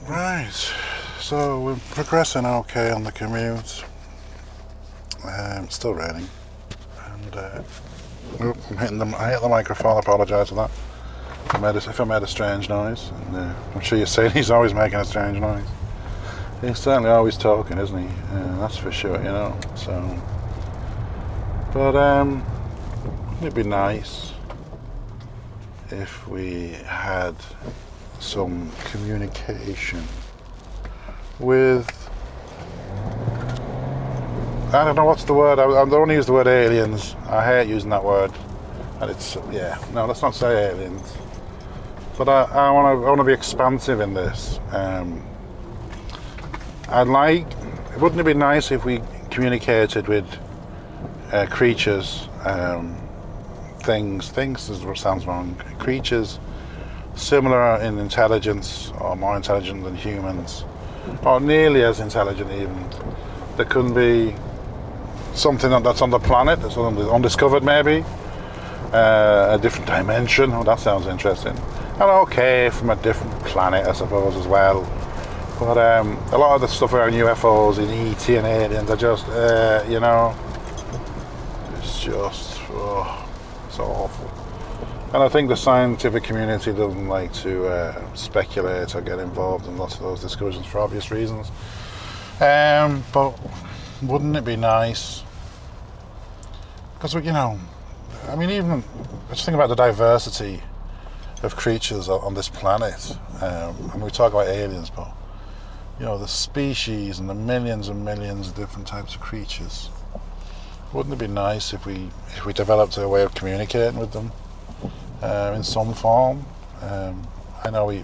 Right, so we're progressing okay on the commute. It's still raining, and I hit the microphone. I apologise for that. If I made a strange noise, and I'm sure you're saying he's always making a strange noise. He's certainly always talking, isn't he? That's for sure, So, but it'd be nice if we had some communication with, I don't know what's the word. I don't want to use the word aliens. I hate using that word, and no, let's not say aliens. But I want to be expansive in this. Wouldn't it be nice if we communicated with creatures, things sounds wrong, creatures similar in intelligence or more intelligent than humans, or nearly as intelligent even. There could be something that's on the planet, that's undiscovered maybe, a different dimension. Oh, that sounds interesting. And okay, from a different planet, I suppose, as well. But a lot of the stuff around UFOs and ET and aliens are just, it's just, it's awful. And I think the scientific community doesn't like to speculate or get involved in lots of those discussions for obvious reasons. But wouldn't it be nice? Because, even, just think about the diversity of creatures on this planet. And we talk about aliens, but, the species and the millions and millions of different types of creatures. Wouldn't it be nice if we developed a way of communicating with them? In some form. I know we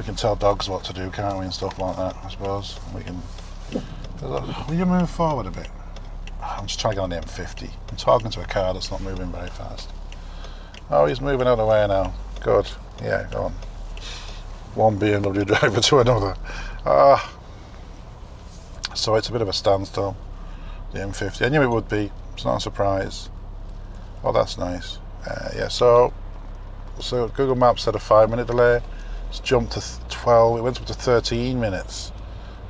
can tell dogs what to do, can't we, and stuff like that, I suppose. Will you move forward a bit? I'm just trying to get on the M50. I'm talking to a car that's not moving very fast. Oh, he's moving out of the way now. Good. Yeah, go on. One BMW driver to another. So it's a bit of a standstill, the M50. I knew it would be. It's not a surprise. Oh, that's nice. So Google Maps said a 5-minute delay. It's jumped to 12. It went up to 13 minutes,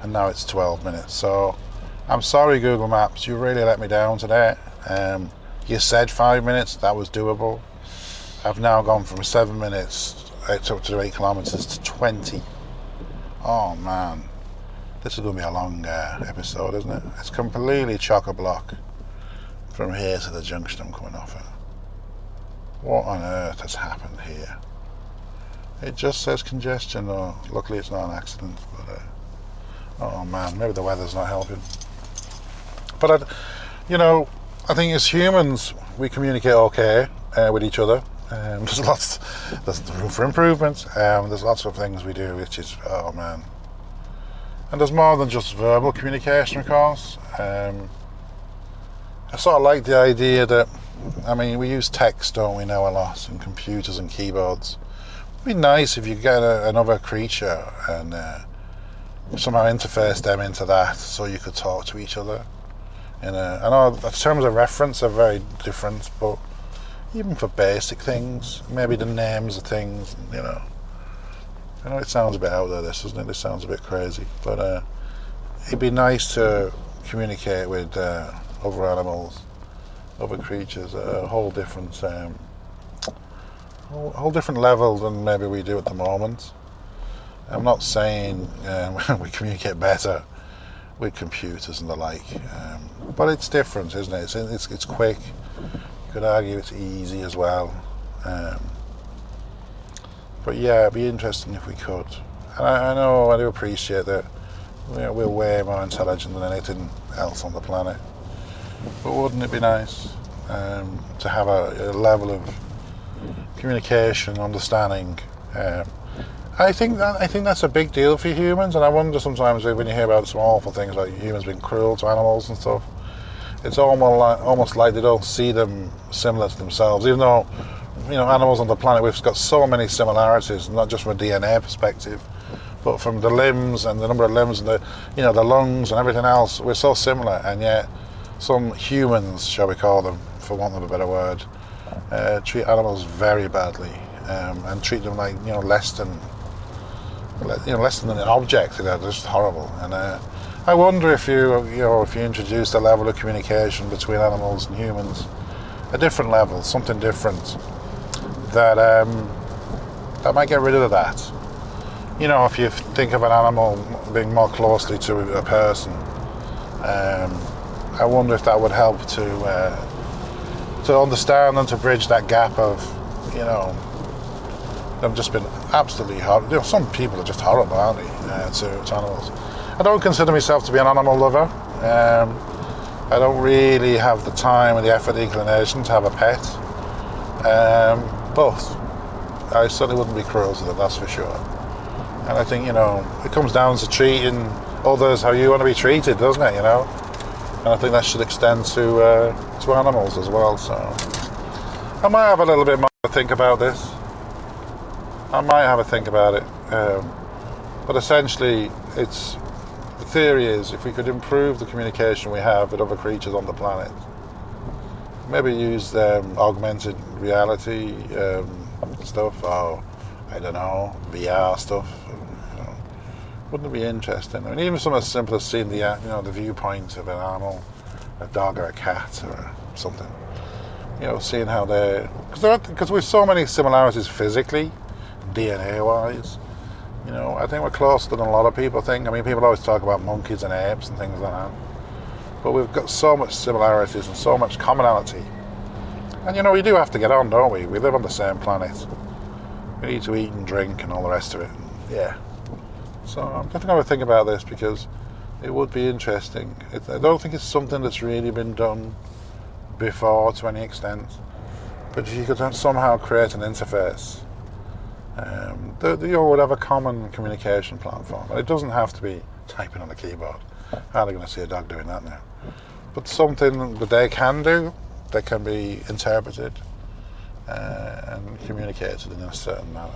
and now it's 12 minutes. So I'm sorry, Google Maps. You really let me down today. You said 5 minutes. That was doable. I've now gone from 7 minutes up to 8 kilometers to 20. Oh man, this is going to be a long episode, isn't it? It's completely chock-a-block from here to the junction I'm coming off at. What on earth has happened here? It just says congestion, or luckily it's not an accident, but oh man, maybe the weather's not helping. But I think as humans we communicate okay with each other. There's room for improvement. There's lots of things we do which is, oh man. And there's more than just verbal communication, of course. I sort of like the idea that, we use text, don't we, now a lot, and computers and keyboards. It'd be nice if you get another creature and somehow interface them into that so you could talk to each other. I know the terms of reference are very different, but even for basic things, maybe the names of things, I know it sounds a bit out there, doesn't it? This sounds a bit crazy, but it'd be nice to communicate with other animals, other creatures, at a whole different level than maybe we do at the moment. I'm not saying we communicate better with computers and the like, but it's different, isn't it? It's quick. You could argue it's easy as well. But yeah, it'd be interesting if we could. And I do appreciate that we're way more intelligent than anything else on the planet. But wouldn't it be nice to have a level of communication, understanding? I think that's a big deal for humans, and I wonder sometimes when you hear about some awful things like humans being cruel to animals and stuff, it's almost like they don't see them similar to themselves, even though animals on the planet, we've got so many similarities, not just from a DNA perspective, but from the limbs and the number of limbs and the lungs and everything else. We're so similar, and yet some humans, shall we call them, for want of a better word, treat animals very badly, and treat them like less than less than an object. They're just horrible. And I wonder if if you introduce a level of communication between animals and humans, a different level, something different, that that might get rid of that. If you think of an animal being more closely to a person, I wonder if that would help to understand and to bridge that gap of, they've just been absolutely horrible. Some people are just horrible, aren't they, to animals. I don't consider myself to be an animal lover. I don't really have the time and the effort, the inclination to have a pet. But I certainly wouldn't be cruel to them, that's for sure. And I think, it comes down to treating others how you want to be treated, doesn't it, And I think that should extend to animals as well. So I might have a little bit more to think about this. I might have a think about it. But essentially, the theory is, if we could improve the communication we have with other creatures on the planet, maybe use augmented reality stuff, or I don't know, VR stuff. Wouldn't it be interesting? I mean, even something as simple as seeing the viewpoint of an animal, a dog or a cat or something. Seeing how because we've so many similarities physically, DNA-wise. I think we're closer than a lot of people think. I mean, people always talk about monkeys and apes and things like that, but we've got so much similarities and so much commonality. And we do have to get on, don't we? We live on the same planet. We need to eat and drink and all the rest of it. Yeah. So I'm definitely going to think about this, because it would be interesting. I don't think it's something that's really been done before to any extent. But if you could somehow create an interface, would have a common communication platform. And it doesn't have to be typing on a keyboard. Hardly going to see a dog doing that now. But something that they can do, that can be interpreted and communicated in a certain manner.